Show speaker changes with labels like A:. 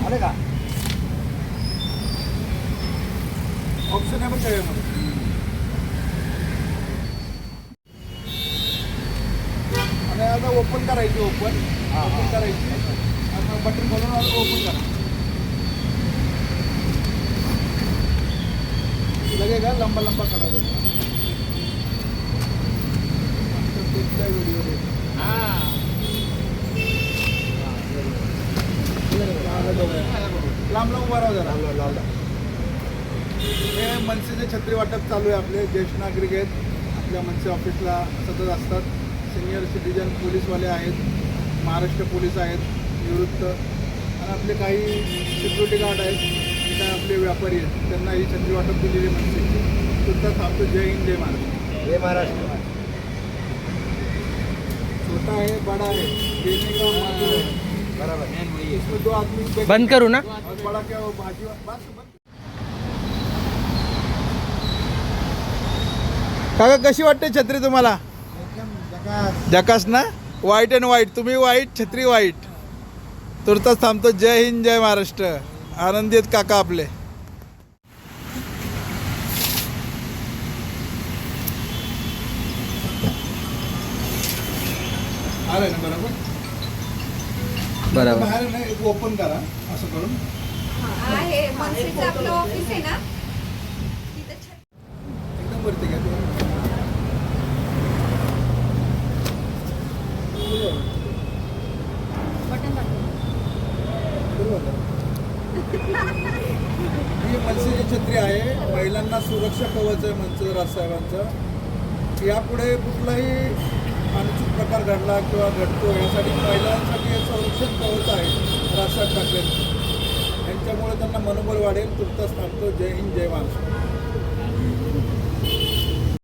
A: आले का
B: ऑप्शन आहे पण त्याच्यामध्ये. आणि आता ओपन करायची ओपन करायची आता बटन खोलून ओपन करा. लगे का लंबा लंबा करा व्हिडिओ लांब लांब उभा राहा जरा.
A: लावला
B: हे मनसेचे छत्री वाटप चालू आहे. आपले ज्येष्ठ नागरिक आहेत आपल्या मनसे ऑफिसला सतत असतात. सिनियर सिटीजन पोलीसवाले आहेत, महाराष्ट्र पोलीस आहेत निवृत्त, आणि आपले काही सिक्युरिटी गार्ड आहेत, काय आपले व्यापारी आहेत, त्यांना ही छत्री वाटप दिलेली मनसेची. सुद्धा थांबतो. जय हिंद जय महाराष्ट्र.
A: हे महाराष्ट्र
B: छोटा है बड़ा है देने का माध्यम है.
A: बराबर
B: इसमें दो आदमी
C: बंद करू ना.
B: और बड़ा क्या वो भाजी बस. काका कशी वाटते छत्री तुम्हाला? जकास ना. White and white. तुम्ही व्हाईट, छत्री व्हाईट. तुर्तास थांबतो. जय हिंद जय महाराष्ट्र. आनंदी आहेत काका आपले. आलं ना बरोबर.
C: बरोबर.
B: बाहेर ना एक ओपन करा असं करून.
D: आहे मनसेचं आपलं ऑफिस आहे ना तिथं
B: एकदम वरती घ्या. ही मनसेची छत्री आहे. महिलांना सुरक्षा कवच आहे मनसे राजसाहेबांचं. यापुढे कुठलाही अनुचित प्रकार घडला किंवा घडतो यासाठी महिलांसाठी हे संरक्षण कवच आहे राजसाहेब ठाकरेंचं. यांच्यामुळे त्यांना मनोबल वाढेल. तुर्तास थांबतो. जय हिंद जय महाराष्ट्र.